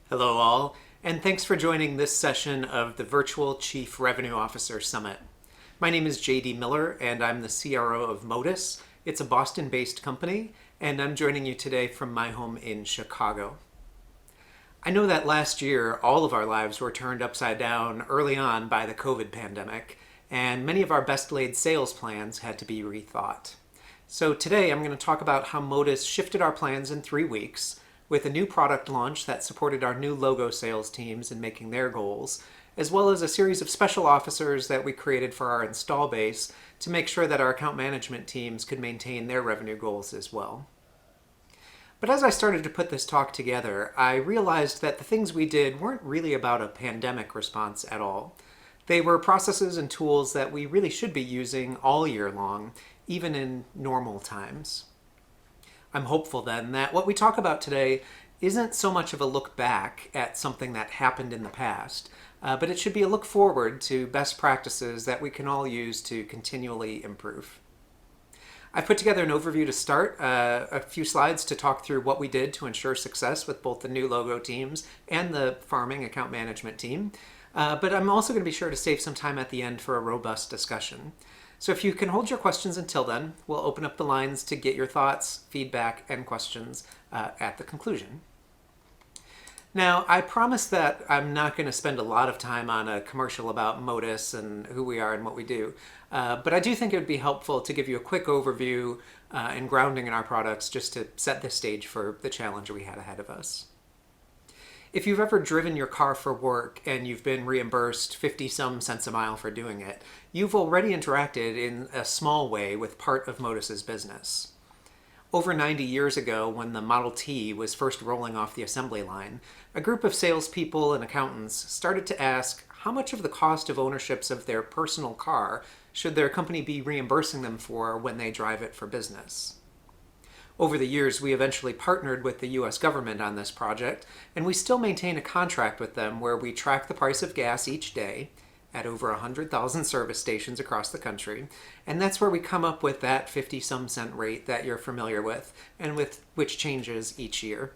Hello all, and thanks for joining this session of the Virtual Chief Revenue Officer Summit. My name is JD Miller, and I'm the CRO of Motus. It's a Boston-based company, and I'm joining you today from my home in Chicago. I know that last year, all of our lives were turned upside down early on by the COVID pandemic, and many of our best-laid sales plans had to be rethought. So today I'm going to talk about how Motus shifted our plans in 3 weeks, with a new product launch that supported our new logo sales teams in making their goals, as well as a series of special officers that we created for our install base to make sure that our account management teams could maintain their revenue goals as well. But as I started to put this talk together, I realized that the things we did weren't really about a pandemic response at all. They were processes and tools that we really should be using all year long, even in normal times. I'm hopeful then that what we talk about today isn't so much of a look back at something that happened in the past, but it should be a look forward to best practices that we can all use to continually improve. I've put together an overview to start, a few slides to talk through what we did to ensure success with both the new logo teams and the farming account management team, but I'm also going to be sure to save some time at the end for a robust discussion. So if you can hold your questions until then, we'll open up the lines to get your thoughts, feedback, and questions at the conclusion. Now, I promise that I'm not going to spend a lot of time on a commercial about Motus and who we are and what we do, but I do think it would be helpful to give you a quick overview and grounding in our products just to set the stage for the challenge we had ahead of us. If you've ever driven your car for work and you've been reimbursed 50-some cents a mile for doing it, you've already interacted in a small way with part of Motus's business. Over 90 years ago, when the Model T was first rolling off the assembly line, a group of salespeople and accountants started to ask how much of the cost of ownerships of their personal car should their company be reimbursing them for when they drive it for business. Over the years, we eventually partnered with the US government on this project, and we still maintain a contract with them where we track the price of gas each day at over 100,000 service stations across the country, and that's where we come up with that 50-some cent rate that you're familiar with, and with which changes each year.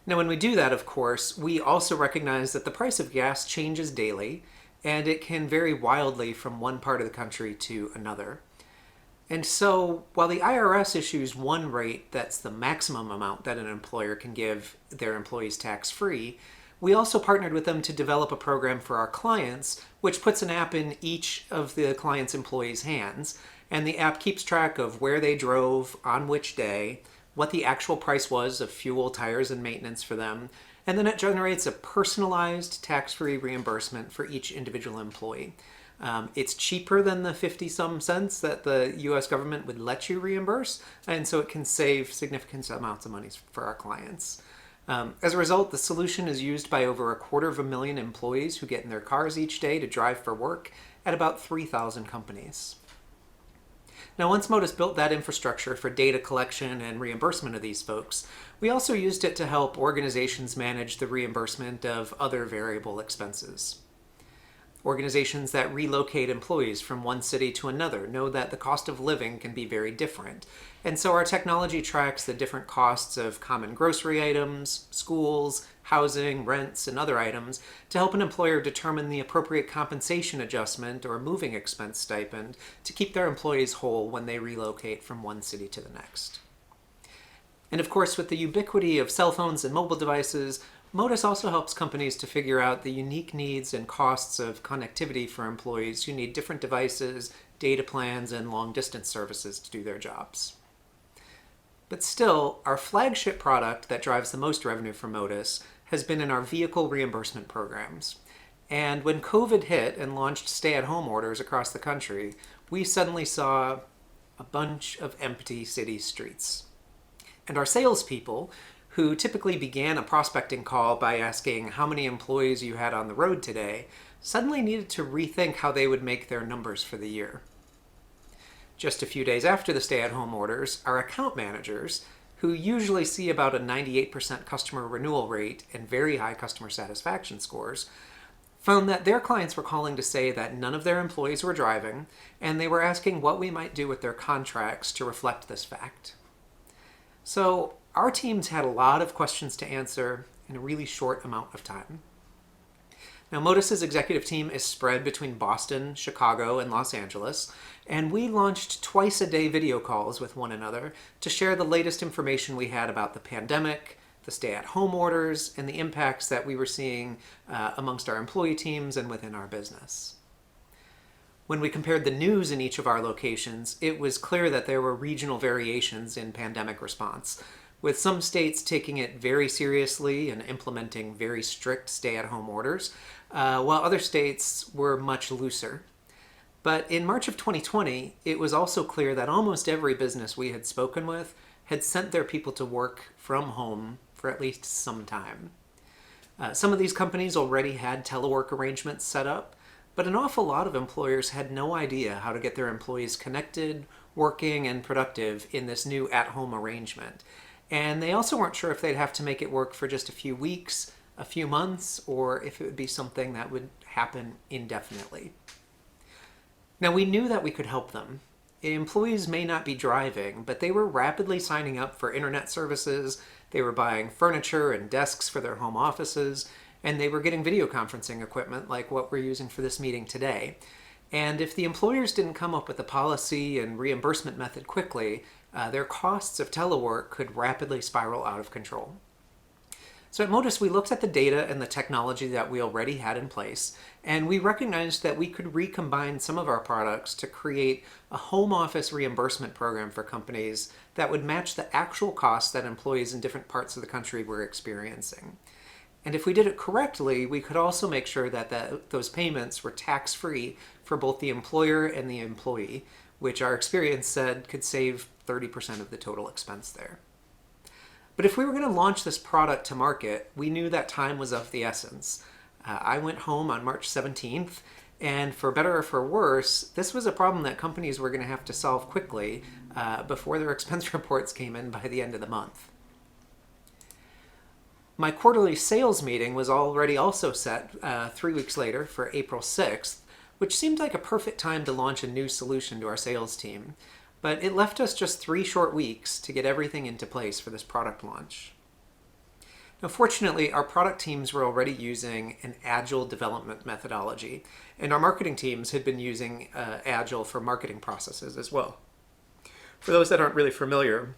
Now, when we do that, of course, we also recognize that the price of gas changes daily, and it can vary wildly from one part of the country to another. And so, while the IRS issues one rate that's the maximum amount that an employer can give their employees tax-free, we also partnered with them to develop a program for our clients, which puts an app in each of the client's employees' hands, and the app keeps track of where they drove, on which day, what the actual price was of fuel, tires, and maintenance for them, and then it generates a personalized tax-free reimbursement for each individual employee. It's cheaper than the 50-some cents that the US government would let you reimburse, and so it can save significant amounts of money for our clients. As a result, the solution is used by over 250,000 employees who get in their cars each day to drive for work at about 3,000 companies. Now, once Motus built that infrastructure for data collection and reimbursement of these folks, we also used it to help organizations manage the reimbursement of other variable expenses. Organizations that relocate employees from one city to another know that the cost of living can be very different, and so our technology tracks the different costs of common grocery items, schools, housing, rents, and other items to help an employer determine the appropriate compensation adjustment or moving expense stipend to keep their employees whole when they relocate from one city to the next. And of course, with the ubiquity of cell phones and mobile devices, Motus also helps companies to figure out the unique needs and costs of connectivity for employees who need different devices, data plans, and long-distance services to do their jobs. But still, our flagship product that drives the most revenue for Motus has been in our vehicle reimbursement programs. And when COVID hit and launched stay-at-home orders across the country, we suddenly saw a bunch of empty city streets. And our salespeople, who typically began a prospecting call by asking how many employees you had on the road today, suddenly needed to rethink how they would make their numbers for the year. Just a few days after the stay-at-home orders, our account managers, who usually see about a 98% customer renewal rate and very high customer satisfaction scores, found that their clients were calling to say that none of their employees were driving, and they were asking what we might do with their contracts to reflect this fact. So our teams had a lot of questions to answer in a really short amount of time. Now, Motus's executive team is spread between Boston, Chicago, and Los Angeles, and we launched twice-a-day video calls with one another to share the latest information we had about the pandemic, the stay-at-home orders, and the impacts that we were seeing amongst our employee teams and within our business. When we compared the news in each of our locations, it was clear that there were regional variations in pandemic response, with some states taking it very seriously and implementing very strict stay-at-home orders, while other states were much looser. But in March of 2020, it was also clear that almost every business we had spoken with had sent their people to work from home for at least some time. Some of these companies already had telework arrangements set up, but an awful lot of employers had no idea how to get their employees connected, working, and productive in this new at-home arrangement. And they also weren't sure if they'd have to make it work for just a few weeks, a few months, or if it would be something that would happen indefinitely. Now, we knew that we could help them. Employees may not be driving, but they were rapidly signing up for internet services, they were buying furniture and desks for their home offices, and they were getting video conferencing equipment like what we're using for this meeting today. And if the employers didn't come up with a policy and reimbursement method quickly, their costs of telework could rapidly spiral out of control. So at Motus, we looked at the data and the technology that we already had in place, and we recognized that we could recombine some of our products to create a home office reimbursement program for companies that would match the actual costs that employees in different parts of the country were experiencing. And if we did it correctly, we could also make sure that those payments were tax-free for both the employer and the employee, which our experience said could save 30% of the total expense there. But if we were going to launch this product to market, we knew that time was of the essence. I went home on March 17th, and for better or for worse, this was a problem that companies were going to have to solve quickly before their expense reports came in by the end of the month. My quarterly sales meeting was already also set 3 weeks later for April 6th, which seemed like a perfect time to launch a new solution to our sales team. But it left us just 3 short weeks to get everything into place for this product launch. Now, fortunately, our product teams were already using an Agile development methodology, and our marketing teams had been using Agile for marketing processes as well. For those that aren't really familiar,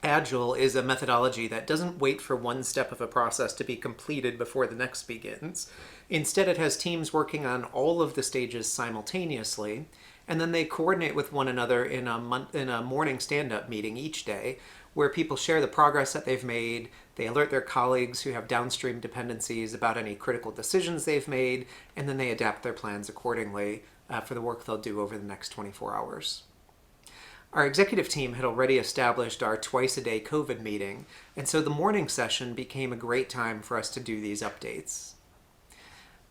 Agile is a methodology that doesn't wait for one step of a process to be completed before the next begins. Instead, it has teams working on all of the stages simultaneously, and then they coordinate with one another in a morning stand-up meeting each day, where people share the progress that they've made, they alert their colleagues who have downstream dependencies about any critical decisions they've made, and then they adapt their plans accordingly for the work they'll do over the next 24 hours. Our executive team had already established our twice-a-day COVID meeting, and so the morning session became a great time for us to do these updates.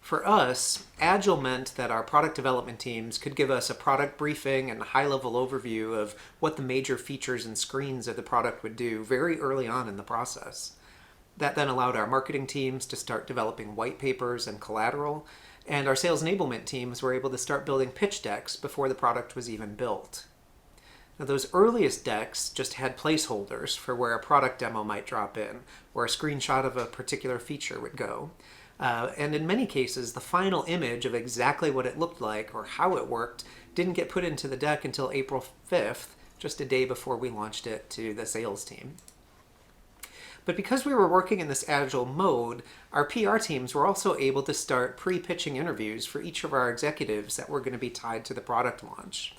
For us, Agile meant that our product development teams could give us a product briefing and a high-level overview of what the major features and screens of the product would do very early on in the process. That then allowed our marketing teams to start developing white papers and collateral, and our sales enablement teams were able to start building pitch decks before the product was even built. Now, those earliest decks just had placeholders for where a product demo might drop in, where a screenshot of a particular feature would go. And in many cases, the final image of exactly what it looked like or how it worked didn't get put into the deck until April 5th, just a day before we launched it to the sales team. But because we were working in this Agile mode, our PR teams were also able to start pre-pitching interviews for each of our executives that were going to be tied to the product launch.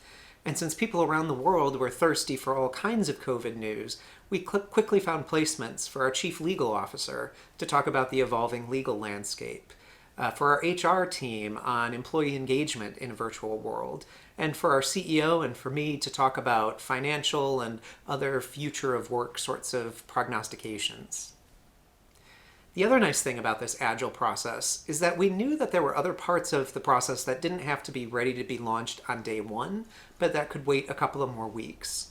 And since people around the world were thirsty for all kinds of COVID news, we quickly found placements for our chief legal officer to talk about the evolving legal landscape, for our HR team on employee engagement in a virtual world, and for our CEO and for me to talk about financial and other future of work sorts of prognostications. The other nice thing about this Agile process is that we knew that there were other parts of the process that didn't have to be ready to be launched on day one, but that could wait a couple of more weeks.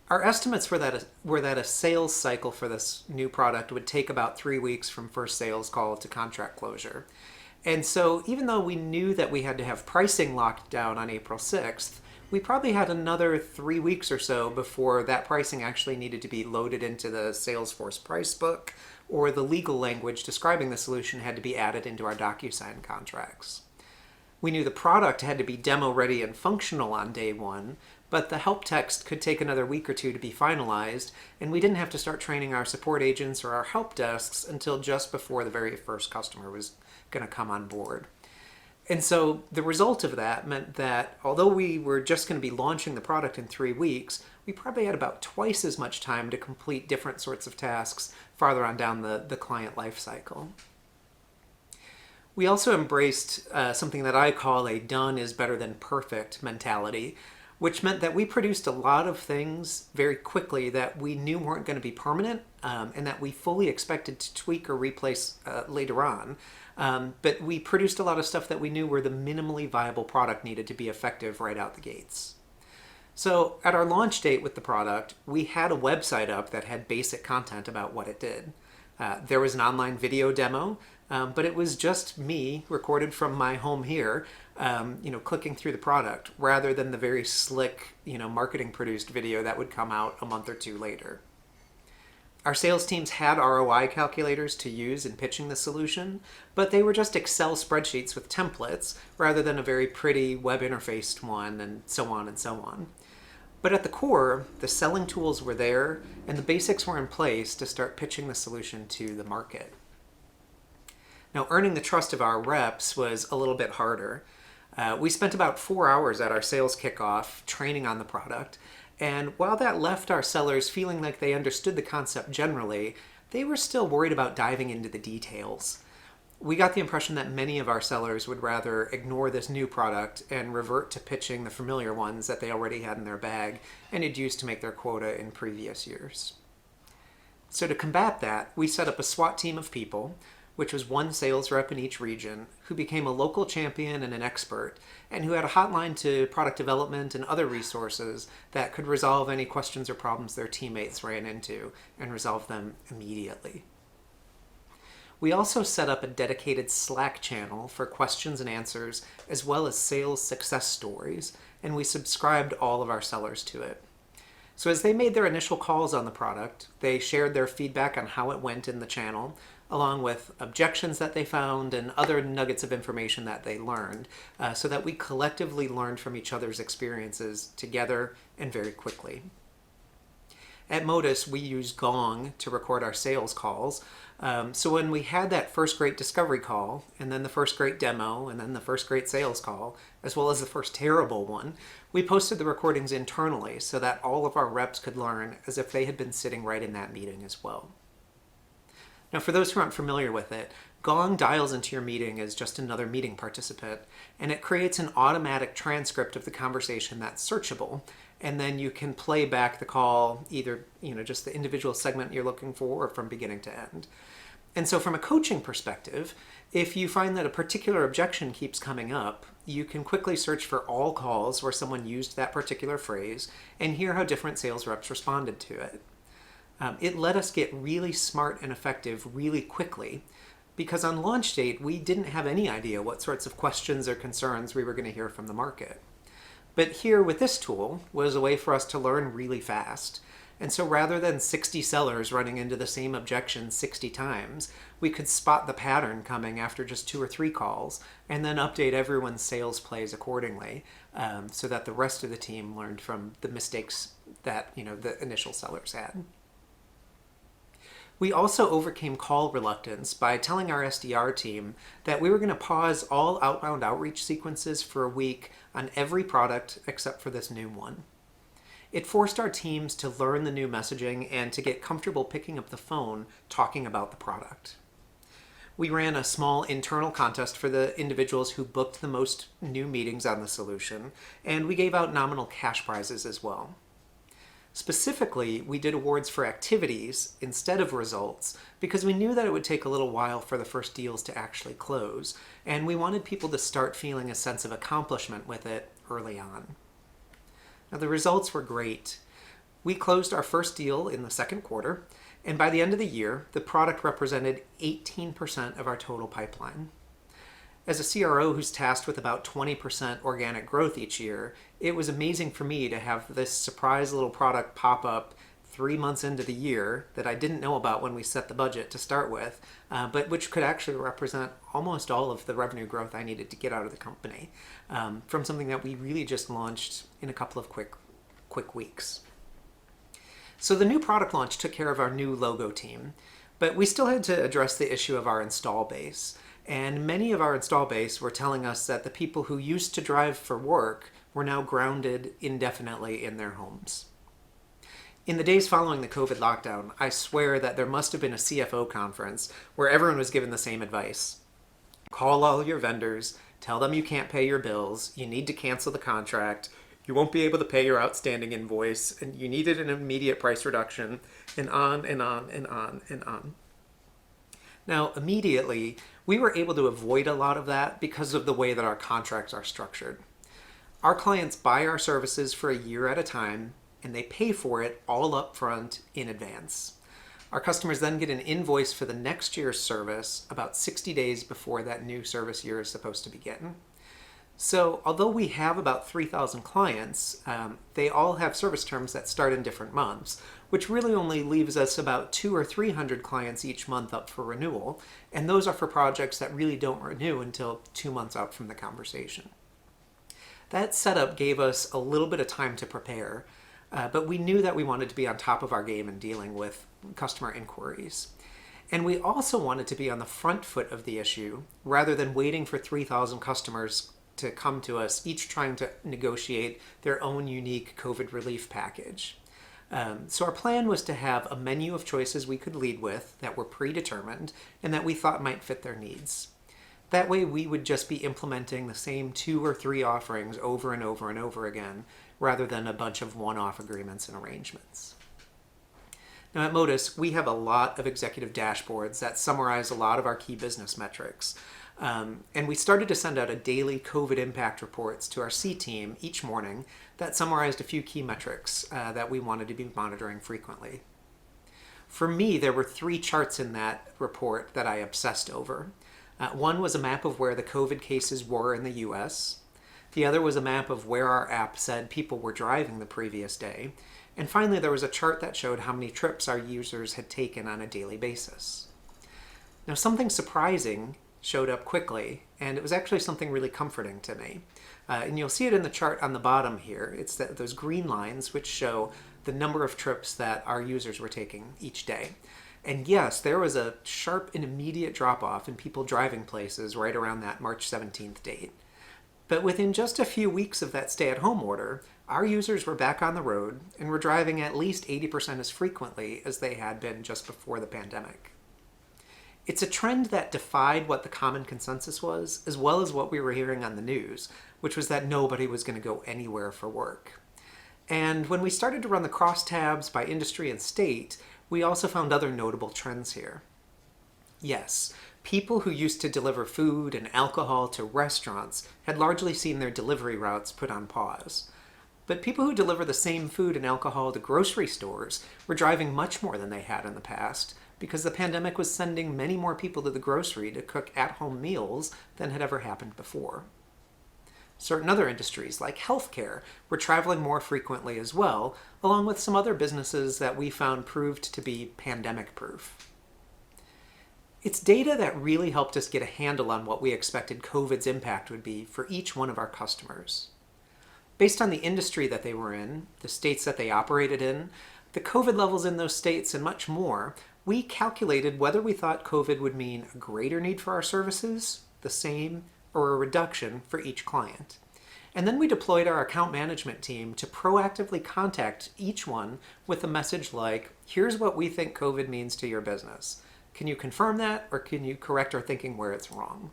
Our estimates were that a sales cycle for this new product would take about 3 weeks from first sales call to contract closure. And so even though we knew that we had to have pricing locked down on April 6th, we probably had another 3 weeks or so before that pricing actually needed to be loaded into the Salesforce price book, or the legal language describing the solution had to be added into our DocuSign contracts. We knew the product had to be demo ready and functional on day one, but the help text could take another week or two to be finalized, and we didn't have to start training our support agents or our help desks until just before the very first customer was going to come on board. And so the result of that meant that although we were just going to be launching the product in 3 weeks, we probably had about twice as much time to complete different sorts of tasks farther on down the client lifecycle. We also embraced something that I call a done is better than perfect mentality, which meant that we produced a lot of things very quickly that we knew weren't going to be permanent, and that we fully expected to tweak or replace later on. But we produced a lot of stuff that we knew were the minimally viable product needed to be effective right out the gates. So at our launch date with the product, we had a website up that had basic content about what it did. There was an online video demo, but it was just me recorded from my home here, clicking through the product rather than the very slick, marketing produced video that would come out a month or two later. Our sales teams had ROI calculators to use in pitching the solution, but they were just Excel spreadsheets with templates rather than a very pretty web interfaced one, and so on and so on. But at the core, the selling tools were there and the basics were in place to start pitching the solution to the market. Now, earning the trust of our reps was a little bit harder. We spent about 4 hours at our sales kickoff training on the product, and while that left our sellers feeling like they understood the concept generally, they were still worried about diving into the details. We got the impression that many of our sellers would rather ignore this new product and revert to pitching the familiar ones that they already had in their bag and had used to make their quota in previous years. So to combat that, we set up a SWAT team of people, which was one sales rep in each region, who became a local champion and an expert, and who had a hotline to product development and other resources that could resolve any questions or problems their teammates ran into and resolve them immediately. We also set up a dedicated Slack channel for questions and answers, as well as sales success stories, and we subscribed all of our sellers to it. So as they made their initial calls on the product, they shared their feedback on how it went in the channel, along with objections that they found and other nuggets of information that they learned, so that we collectively learned from each other's experiences together and very quickly. At Motus, we use Gong to record our sales calls. So when we had that first great discovery call, and then the first great demo, and then the first great sales call, as well as the first terrible one, we posted the recordings internally so that all of our reps could learn as if they had been sitting right in that meeting as well. Now, for those who aren't familiar with it, Gong dials into your meeting as just another meeting participant, and it creates an automatic transcript of the conversation that's searchable, and then you can play back the call, either just the individual segment you're looking for or from beginning to end. And so from a coaching perspective, if you find that a particular objection keeps coming up, you can quickly search for all calls where someone used that particular phrase and hear how different sales reps responded to it. It let us get really smart and effective really quickly, because on launch date, we didn't have any idea what sorts of questions or concerns we were going to hear from the market. But here with this tool was a way for us to learn really fast. And so rather than 60 sellers running into the same objection 60 times, we could spot the pattern coming after just 2 or 3 calls and then update everyone's sales plays accordingly, so that the rest of the team learned from the mistakes that the initial sellers had. We also overcame call reluctance by telling our SDR team that we were going to pause all outbound outreach sequences for a week on every product except for this new one. It forced our teams to learn the new messaging and to get comfortable picking up the phone talking about the product. We ran a small internal contest for the individuals who booked the most new meetings on the solution, and we gave out nominal cash prizes as well. Specifically, we did awards for activities instead of results because we knew that it would take a little while for the first deals to actually close, and we wanted people to start feeling a sense of accomplishment with it early on. Now, the results were great. We closed our first deal in the second quarter, and by the end of the year, the product represented 18% of our total pipeline. As a CRO who's tasked with about 20% organic growth each year, it was amazing for me to have this surprise little product pop up 3 months into the year that I didn't know about when we set the budget to start with, but which could actually represent almost all of the revenue growth I needed to get out of the company from something that we really just launched in a couple of quick weeks. So the new product launch took care of our new logo team, but we still had to address the issue of our install base. And many of our install base were telling us that the people who used to drive for work were now grounded indefinitely in their homes. In the days following the COVID lockdown, I swear that there must have been a CFO conference where everyone was given the same advice. Call all your vendors, tell them you can't pay your bills, you need to cancel the contract, you won't be able to pay your outstanding invoice, and you needed an immediate price reduction, and on and on and on and on. Now, immediately, we were able to avoid a lot of that because of the way that our contracts are structured. Our clients buy our services for a year at a time, and they pay for it all up front in advance. Our customers then get an invoice for the next year's service about 60 days before that new service year is supposed to begin. So although we have about 3,000 clients, they all have service terms that start in different months, which really only leaves us about 200 or 300 clients each month up for renewal, and those are for projects that really don't renew until 2 months out from the conversation. That setup gave us a little bit of time to prepare, but we knew that we wanted to be on top of our game in dealing with customer inquiries. And we also wanted to be on the front foot of the issue rather than waiting for 3,000 customers to come to us, each trying to negotiate their own unique COVID relief package. So our plan was to have a menu of choices we could lead with that were predetermined and that we thought might fit their needs. That way we would just be implementing the same 2 or 3 offerings over and over and over again, rather than a bunch of one-off agreements and arrangements. Now at Motus, we have a lot of executive dashboards that summarize a lot of our key business metrics. And we started to send out a daily COVID impact reports to our C team each morning that summarized a few key metrics that we wanted to be monitoring frequently. For me, there were 3 charts in that report that I obsessed over. One was a map of where the COVID cases were in the US. The other was a map of where our app said people were driving the previous day. And finally, there was a chart that showed how many trips our users had taken on a daily basis. Now, something surprising showed up quickly, and it was actually something really comforting to me. And you'll see it in the chart on the bottom here. It's those green lines which show the number of trips that our users were taking each day. And yes, there was a sharp and immediate drop-off in people driving places right around that March 17th date. But within just a few weeks of that stay-at-home order, our users were back on the road and were driving at least 80% as frequently as they had been just before the pandemic. It's a trend that defied what the common consensus was, as well as what we were hearing on the news, which was that nobody was going to go anywhere for work. And when we started to run the crosstabs by industry and state, we also found other notable trends here. Yes, people who used to deliver food and alcohol to restaurants had largely seen their delivery routes put on pause. But people who deliver the same food and alcohol to grocery stores were driving much more than they had in the past, because the pandemic was sending many more people to the grocery to cook at-home meals than had ever happened before. Certain other industries, like healthcare, were traveling more frequently as well, along with some other businesses that we found proved to be pandemic-proof. It's data that really helped us get a handle on what we expected COVID's impact would be for each one of our customers. Based on the industry that they were in, the states that they operated in, the COVID levels in those states, and much more, we calculated whether we thought COVID would mean a greater need for our services, the same, or a reduction for each client. And then we deployed our account management team to proactively contact each one with a message like, here's what we think COVID means to your business. Can you confirm that, or can you correct our thinking where it's wrong?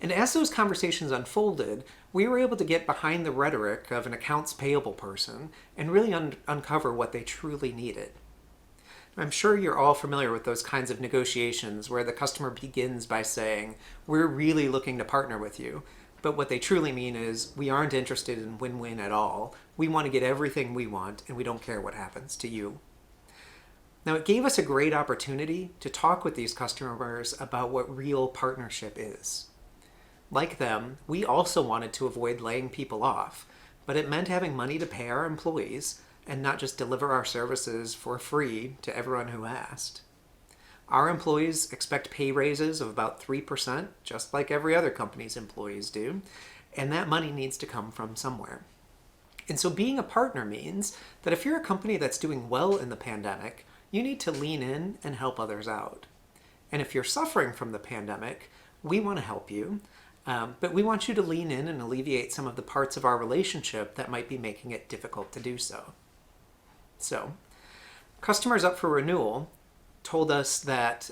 And as those conversations unfolded, we were able to get behind the rhetoric of an accounts payable person and really uncover what they truly needed. I'm sure you're all familiar with those kinds of negotiations where the customer begins by saying, we're really looking to partner with you, but what they truly mean is, we aren't interested in win-win at all. We want to get everything we want, and we don't care what happens to you. Now, it gave us a great opportunity to talk with these customers about what real partnership is. Like them, we also wanted to avoid laying people off, but it meant having money to pay our employees and not just deliver our services for free to everyone who asked. Our employees expect pay raises of about 3%, just like every other company's employees do, and that money needs to come from somewhere. And so being a partner means that if you're a company that's doing well in the pandemic, you need to lean in and help others out. And if you're suffering from the pandemic, we want to help you, but we want you to lean in and alleviate some of the parts of our relationship that might be making it difficult to do so. So, customers up for renewal told us that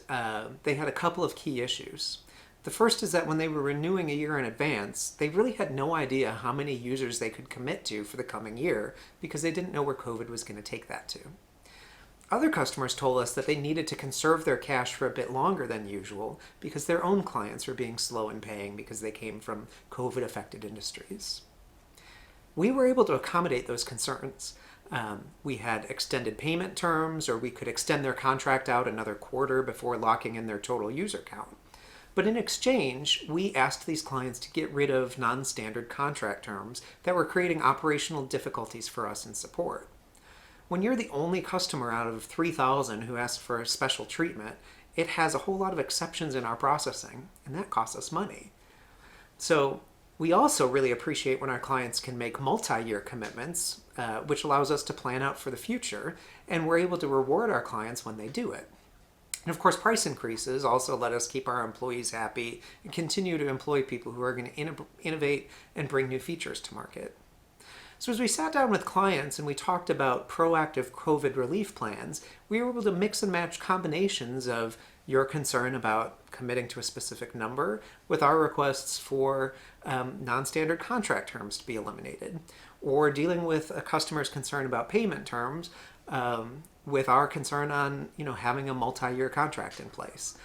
they had a couple of key issues. The first is that when they were renewing a year in advance, they really had no idea how many users they could commit to for the coming year because they didn't know where COVID was going to take that to. Other customers told us that they needed to conserve their cash for a bit longer than usual because their own clients were being slow in paying because they came from COVID-affected industries. We were able to accommodate those concerns. We had extended payment terms, or we could extend their contract out another quarter before locking in their total user count. But in exchange, we asked these clients to get rid of non-standard contract terms that were creating operational difficulties for us in support. When you're the only customer out of 3,000 who asked for a special treatment, it has a whole lot of exceptions in our processing, and that costs us money. So we also really appreciate when our clients can make multi-year commitments, which allows us to plan out for the future, and we're able to reward our clients when they do it. And of course, price increases also let us keep our employees happy and continue to employ people who are going to innovate and bring new features to market. So as we sat down with clients and we talked about proactive COVID relief plans, we were able to mix and match combinations of your concern about committing to a specific number with our requests for non-standard contract terms to be eliminated, or dealing with a customer's concern about payment terms with our concern on having a multi-year contract in place.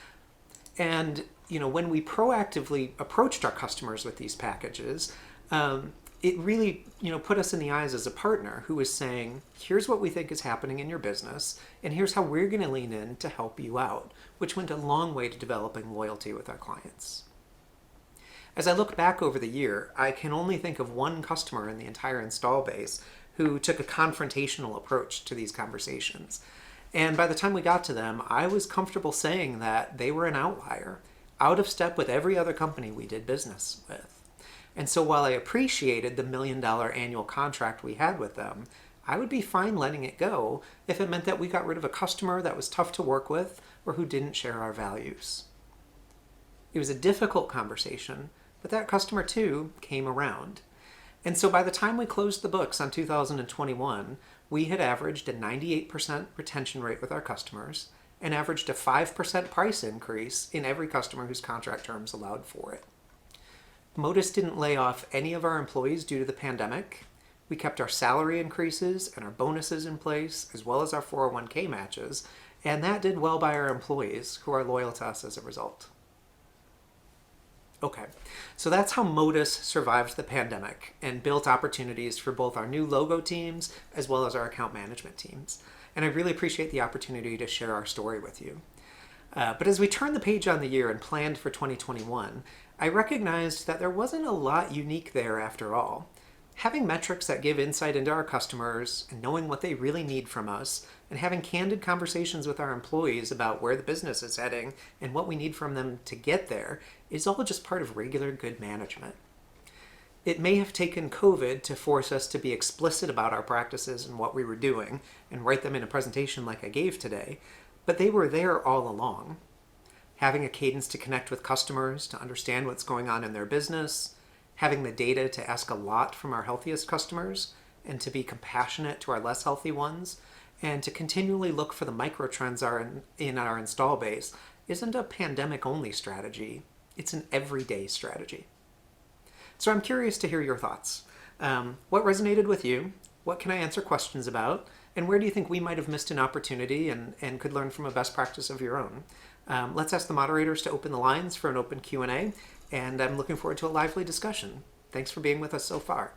And when we proactively approached our customers with these packages, it really put us in the eyes as a partner who is saying, here's what we think is happening in your business, and here's how we're going to lean in to help you out, which went a long way to developing loyalty with our clients. As I look back over the year, I can only think of one customer in the entire install base who took a confrontational approach to these conversations. And by the time we got to them, I was comfortable saying that they were an outlier, out of step with every other company we did business with. And so while I appreciated the $1 million annual contract we had with them, I would be fine letting it go if it meant that we got rid of a customer that was tough to work with or who didn't share our values. It was a difficult conversation, but that customer too came around. And so by the time we closed the books on 2021, we had averaged a 98% retention rate with our customers and averaged a 5% price increase in every customer whose contract terms allowed for it. Motus didn't lay off any of our employees due to the pandemic. We kept our salary increases and our bonuses in place, as well as our 401k matches, and that did well by our employees, who are loyal to us as a result. Okay, so that's how Motus survived the pandemic and built opportunities for both our new logo teams as well as our account management teams. And I really appreciate the opportunity to share our story with you. But as we turned the page on the year and planned for 2021, I recognized that there wasn't a lot unique there after all. Having metrics that give insight into our customers and knowing what they really need from us and having candid conversations with our employees about where the business is heading and what we need from them to get there is all just part of regular good management. It may have taken COVID to force us to be explicit about our practices and what we were doing and write them in a presentation like I gave today, but they were there all along. Having a cadence to connect with customers, to understand what's going on in their business, having the data to ask a lot from our healthiest customers, and to be compassionate to our less healthy ones, and to continually look for the microtrends in our install base isn't a pandemic-only strategy, it's an everyday strategy. So I'm curious to hear your thoughts. What resonated with you? What can I answer questions about? And where do you think we might have missed an opportunity and could learn from a best practice of your own? Let's ask the moderators to open the lines for an open Q&A, and I'm looking forward to a lively discussion. Thanks for being with us so far.